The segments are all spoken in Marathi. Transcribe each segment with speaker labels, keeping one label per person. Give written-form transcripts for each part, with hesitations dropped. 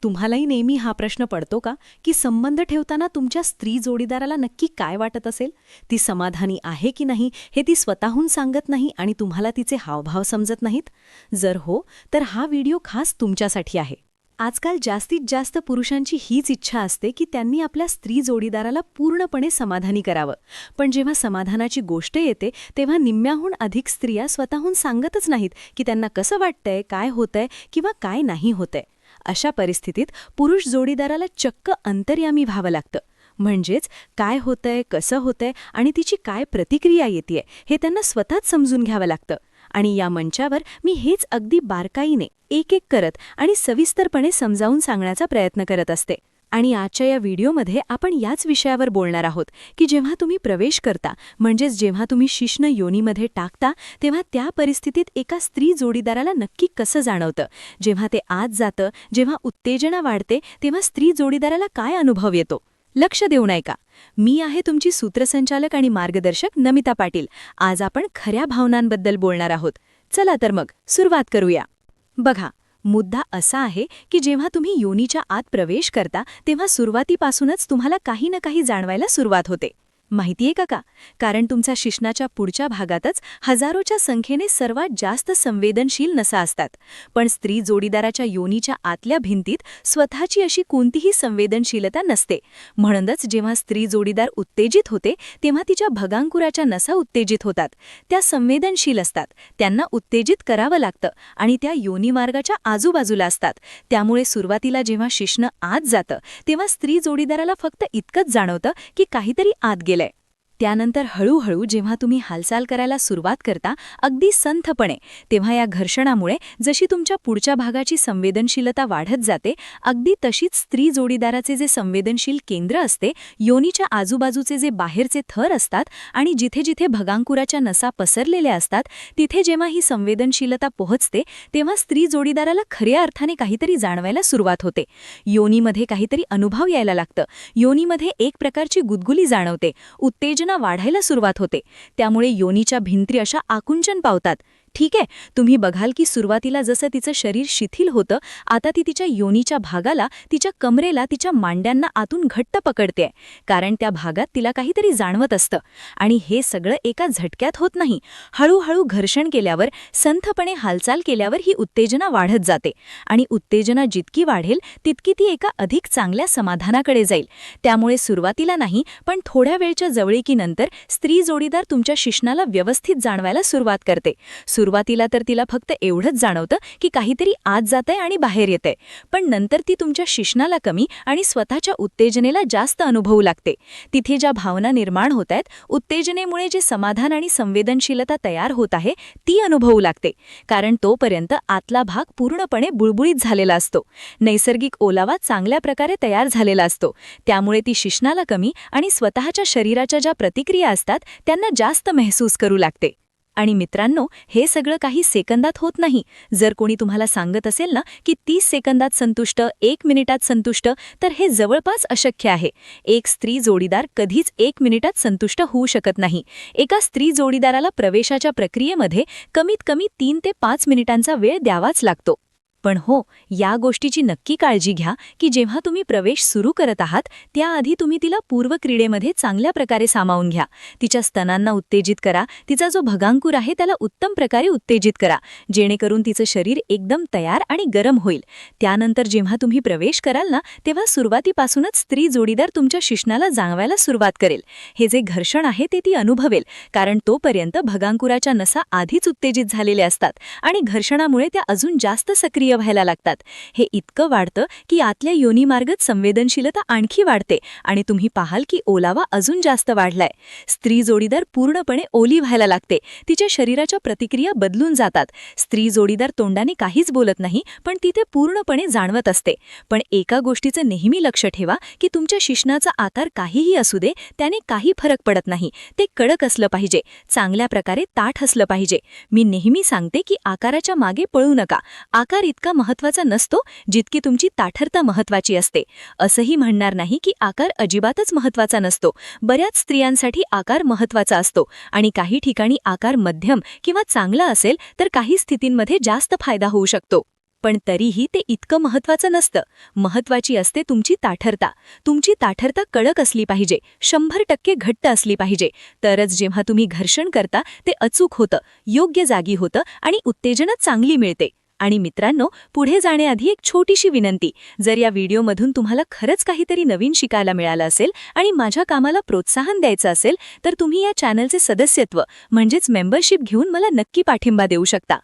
Speaker 1: तुम्हालाही नेहमी हा प्रश्न पडतो का की संबंध ठेवताना तुमच्या स्त्री जोडीदाराला नक्की काय वाटत असेल? ती समाधानी आहे की नाही हे ती स्वतःहून सांगत नाही आणि तुम्हाला तिचे हावभाव समजत नाहीत? जर हो, तर हा व्हिडिओ खास तुमच्यासाठी आहे. आजकाल जास्तीत जास्त पुरुषांची हीच इच्छा असते की त्यांनी आपल्या स्त्री जोडीदाराला पूर्णपणे समाधानी करावं. पण जेव्हा समाधानाची गोष्ट येते तेव्हा निम्म्याहून अधिक स्त्रिया स्वतःहून सांगतच नाहीत की त्यांना कसं वाटतंय, काय होतंय किंवा काय नाही होतंय. अशा परिस्थितीत पुरुष जोडीदाराला चक्क अंतर्यामी व्हावं लागतं. म्हणजेच काय होतंय, कसं होतंय आणि तिची काय प्रतिक्रिया येतेय हे त्यांना स्वतःच समजून घ्यावं लागतं. आणि या मंचावर मी हेच अगदी बारकाईने एक एक करत आणि सविस्तरपणे समजावून सांगण्याचा प्रयत्न करत असते. आणि आजच्या या व्हिडिओमध्ये आपण याच विषयावर बोलणार आहोत की जेव्हा तुम्ही प्रवेश करता, म्हणजेच जेव्हा तुम्ही शिश्न योनीमध्ये टाकता, तेव्हा त्या परिस्थितीत एका स्त्री जोडीदाराला नक्की कसं जाणवतं, जेव्हा ते आत जातं, जेव्हा उत्तेजना वाढते, तेव्हा स्त्री जोडीदाराला काय अनुभव येतो. लक्ष देऊन ऐका. मी आहे तुमची सूत्रसंचालक आणि मार्गदर्शक नमिता पाटील. आज आपण खऱ्या भावनांबद्दल बोलणार आहोत. चला तर मग सुरुवात करूया. बघा, मुद्दा असा आहे की जेव्हा तुम्ही योनीच्या आत प्रवेश करता तेव्हा सुरुवातीपासूनच तुम्हाला काही ना काही जाणवायला सुरुवात होते. माहितीये का? कारण तुमच्या शिश्नाच्या पुढच्या भागातच हजारोच्या संख्येने सर्वात जास्त संवेदनशील नसा असतात. पण स्त्री जोडीदाराच्या योनीच्या आतल्या भिंतीत स्वतःची अशी कोणतीही संवेदनशीलता नसते. म्हणूनच जेव्हा स्त्री जोडीदार उत्तेजित होते तेव्हा तिच्या भगांकुराच्या नसा उत्तेजित होतात. त्या संवेदनशील असतात, त्यांना उत्तेजित करावं लागतं आणि त्या योनीमार्गाच्या आजूबाजूला असतात. त्यामुळे सुरुवातीला जेव्हा शिश्न आत जातं तेव्हा स्त्री जोडीदाराला फक्त इतकंच जाणवतं की काहीतरी आत गेलं. त्यानंतर हळूहळू जेव्हा तुम्ही हालचाल करायला सुरुवात करता, अगदी संथपणे, तेव्हा या घर्षणामुळे जशी तुमच्या पुढच्या भागाची संवेदनशीलता वाढत जाते, अगदी तशीच स्त्री जोडीदाराचे जे संवेदनशील केंद्र असते, योनीच्या आजूबाजूचे जे बाहेरचे थर असतात आणि जिथे जिथे भगांकुराच्या नसा पसरलेल्या असतात, तिथे जेव्हा ही संवेदनशीलता पोहोचते तेव्हा स्त्री जोडीदाराला खऱ्या अर्थाने काहीतरी जाणवायला सुरुवात होते. योनीमध्ये काहीतरी अनुभव यायला लागतं. योनीमध्ये एक प्रकारची गुदगुली जाणवते, उत्तेजना वाढायला सुरुवात होते. त्यामुळे योनीच्या भिंती अशा आकुंचन पावतात. ठीक आहे, तुम्ही बघाल की सुरुवातीला जसं तिचं शरीर शिथिल होतं, आता ती तिच्या योनीच्या भागाला, तिच्या कमरेला, तिच्या मांड्यांना आतून घट्ट पकडते, कारण त्या भागात तिला काहीतरी जाणवत असतं. आणि हे सगळं एका झटक्यात होत नाही. हळूहळू घर्षण केल्यावर, संथपणे हालचाल केल्यावर ही उत्तेजना वाढत जाते. आणि उत्तेजना जितकी वाढेल तितकी ती एका अधिक चांगल्या समाधानाकडे जाईल. त्यामुळे सुरुवातीला नाही, पण थोड्या वेळच्या जवळीकीनंतर स्त्री जोडीदार तुमच्या शिश्नाला व्यवस्थित जाणवायला सुरुवात करते. सुरुवातीला तर तिला फक्त एवढंच जाणवतं की काहीतरी आत जातंय आणि बाहेर येतंय, पण नंतर ती तुमच्या शिश्नाला कमी आणि स्वतःच्या उत्तेजनेला जास्त अनुभवू लागते. तिथे ज्या भावना निर्माण होत आहेत, उत्तेजनेमुळे जे समाधान आणि संवेदनशीलता तयार होत आहे, ती अनुभवू लागते. कारण तोपर्यंत आतला भाग पूर्णपणे बुळबुळीत झालेला असतो. नैसर्गिक ओलावा चांगल्या प्रकारे तयार झालेला असतो. त्यामुळे ती शिश्नाला कमी आणि स्वतःच्या शरीराच्या ज्या प्रतिक्रिया असतात त्यांना जास्त महसूस करू लागते. आणि मित्रांनो, हे सगळं काही सेकंदात होत नाही. जर कोणी तुम्हाला सांगत असेल ना की 30 सेकंदात संतुष्ट, 1 मिनिटात संतुष्ट, तर हे जवळपास अशक्य आहे. एक स्त्री जोडीदार कधीच 1 मिनिटात संतुष्ट होऊ शकत नाही. एका स्त्री जोडीदाराला प्रवेशाच्या प्रक्रियेमध्ये कमीत कमी 3 ते 5 मिनिटांचा वेळ द्यावाच लागतो. पण हो, या गोष्टीची नक्की काळजी घ्या की जेव्हा तुम्ही प्रवेश सुरू करत आहात त्याआधी तुम्ही तिला पूर्वक्रीडेमध्ये चांगल्या प्रकारे सामावून घ्या. तिच्या स्तनांना उत्तेजित करा, तिचा जो भगांकुर आहे त्याला उत्तम प्रकारे उत्तेजित करा, जेणेकरून तिचं शरीर एकदम तयार आणि गरम होईल. त्यानंतर जेव्हा तुम्ही प्रवेश कराल ना, तेव्हा सुरुवातीपासूनच स्त्री जोडीदार तुमच्या शिश्नाला जाणवायला सुरुवात करेल. हे जे घर्षण आहे ते ती अनुभवेल, कारण तोपर्यंत भगांकुराच्या नसा आधीच उत्तेजित झालेल्या असतात आणि घर्षणामुळे त्या अजून जास्त सक्रिय व्हायला लागतात. हे इतकं वाढतं की आतल्या योनीमार्गत संवेदनशीलता आणखी वाढते आणि तुम्ही पाहाल की ओलावा अजून जास्त वाढलाय. स्त्री जोडीदार पूर्णपणे ओली व्हायला लागते. तिच्या शरीराच्या प्रतिक्रिया बदलून जातात. स्त्री जोडीदार तोंडाने काहीच बोलत नाही, पण ती ते पूर्णपणे जाणवत असते. पण एका गोष्टीचं नेहमी लक्ष ठेवा की तुमच्या शिश्नाचा आकार काहीही असू दे, त्याने काही फरक पडत नाही. ते कडक असलं पाहिजे, चांगल्या प्रकारे ताठ असलं पाहिजे. मी नेहमी सांगते की आकाराच्या मागे पळू नका. आकार इतका महत्त्वाचा नसतो जितकी तुमची ताठरता महत्त्वाची असते. असंही म्हणणार नाही की आकार अजिबातच महत्त्वाचा नसतो. बऱ्याच स्त्रियांसाठी आकार महत्त्वाचा असतो आणि काही ठिकाणी आकार मध्यम किंवा चांगला असेल तर काही स्थितींमध्ये जास्त फायदा होऊ शकतो.
Speaker 2: पण तरीही ते इतकं महत्त्वाचं नसतं. महत्त्वाची असते तुमची ताठरता. तुमची ताठरता कडक असली पाहिजे, 100% घट्ट असली पाहिजे. तरच जेव्हा तुम्ही घर्षण करता ते अचूक होतं, योग्य जागी होतं आणि उत्तेजना चांगली मिळते. आणि मित्रांनो, पुढे जाण्याआधी एक छोटीशी विनंती. जर या व्हिडिओमधून तुम्हाला खरंच काहीतरी नवीन शिकायला मिळालं असेल आणि माझ्या कामाला प्रोत्साहन द्यायचं असेल, तर तुम्ही या चॅनलचे सदस्यत्व म्हणजेच मेंबरशिप घेऊन मला नक्की पाठिंबा देऊ शकता.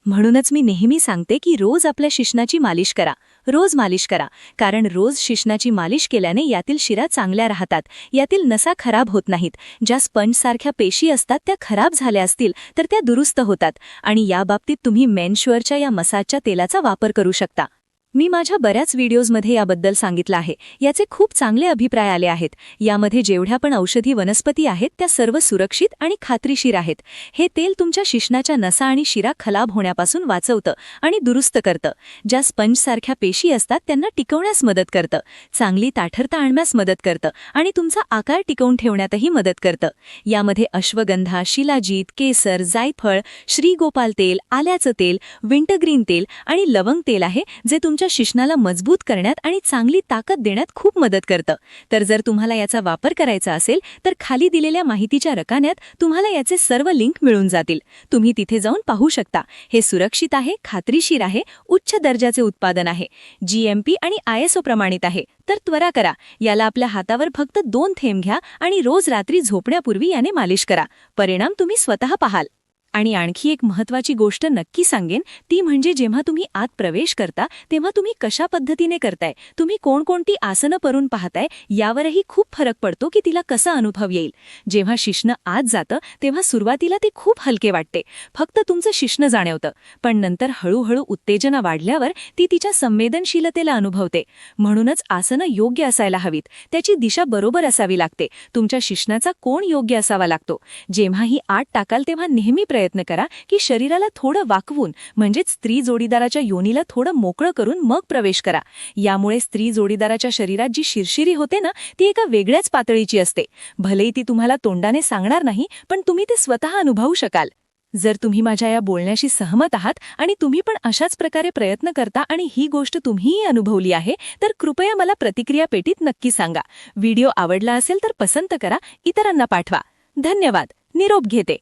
Speaker 2: म्हणूनच मी नेहमी सांगते की रोज आपल्या शिश्नाची मालिश करा. रोज मालिश करा, कारण रोज शिश्नाची मालिश केल्याने यातील शिरा चांगल्या राहतात, यातील नसा खराब होत नाहीत. ज्या स्पंजसारख्या पेशी असतात त्या खराब झाल्या असतील तर त्या दुरुस्त होतात. आणि याबाबतीत तुम्ही मेनश्युअरच्या या मसाजच्या तेलाचा वापर करू शकता. मी माझ्या बऱ्याच व्हिडिओजमध्ये याबद्दल सांगितलं आहे. याचे खूप चांगले अभिप्राय आले आहेत. यामध्ये जेवढ्या पण औषधी वनस्पती आहेत त्या सर्व सुरक्षित आणि खात्रीशीर आहेत. हे तेल तुमच्या शिश्नाच्या नसा आणि शिरा खराब होण्यापासून वाचवतं आणि दुरुस्त करतं. ज्या स्पंजसारख्या पेशी असतात त्यांना टिकवण्यास मदत करतं, चांगली ताठरता आणण्यास मदत करतं आणि तुमचा आकार टिकवून ठेवण्यातही मदत करतं. यामध्ये अश्वगंधा, शिलाजीत, केसर, जायफळ, श्रीगोपाल तेल, आल्याचं तेल, विंटरग्रीन तेल आणि लवंग तेल आहे, जे तुमच्या शिश्नाला मजबूत करण्यात आणि चांगली ताकद देण्यात खूप मदत करतं. तर जर तुम्हाला याचा वापर करायचा असेल तर खाली दिलेल्या माहितीच्या रकान्यात तुम्हाला याचे सर्व लिंक मिळून जातील. तुम्ही तिथे जाऊन पाहू शकता. हे सुरक्षित आहे, खात्रीशीर आहे, उच्च दर्जाचे उत्पादन आहे, GMP आणि ISO प्रमाणित आहे. तर त्वरा करा. याला आपल्या हातावर फक्त 2 थेंब घ्या आणि रोज रात्री झोपण्यापूर्वी याने मालिश करा. परिणाम तुम्ही स्वतः पाहाल. आणि आणखी एक महत्त्वाची गोष्ट नक्की सांगेन, ती म्हणजे जेव्हा तुम्ही आत प्रवेश करता तेव्हा तुम्ही कशा पद्धतीने करताय, तुम्ही कोणकोणती आसनं करून पाहताय यावरही खूप फरक पडतो की तिला कसा अनुभव येईल. जेव्हा शिश्न आत जातं तेव्हा सुरुवातीला ते खूप हलके वाटते, फक्त तुमचं शिश्न जाणवतं. पण नंतर हळूहळू उत्तेजना वाढल्यावर ती तिच्या संवेदनशीलतेला अनुभवते. म्हणूनच आसनं योग्य असायला हवीत, त्याची दिशा बरोबर असावी लागते, तुमच्या शिश्नाचा कोण योग्य असावा लागतो. जेव्हा ही आत टाकाल तेव्हा नेहमी प्रयत्न करा की शरीराला थोडं वाकवून म्हणजेच स्त्री जोडीदाराच्या योनीला थोडं मोकळं करून मग प्रवेश करा. यामुळे स्त्री जोडीदाराच्या शरीरात जी शिरशिरी होते ना, ती एका वेगळ्याच पातळीची असते. भलेही ती तुम्हाला तोंडाने सांगणार नाही, पण तुम्ही ते स्वतः अनुभवू शकाल. जर तुम्ही माझ्या या बोलण्याशी सहमत आहात आणि तुम्ही पण अशाच प्रकारे प्रयत्न करता आणि ही गोष्ट तुम्हीही अनुभवली आहे, तर कृपया मला प्रतिक्रिया पेटीत नक्की सांगा. व्हिडिओ आवडला असेल तर पसंत करा, इतरांना पाठवा. धन्यवाद. निरोप घेते.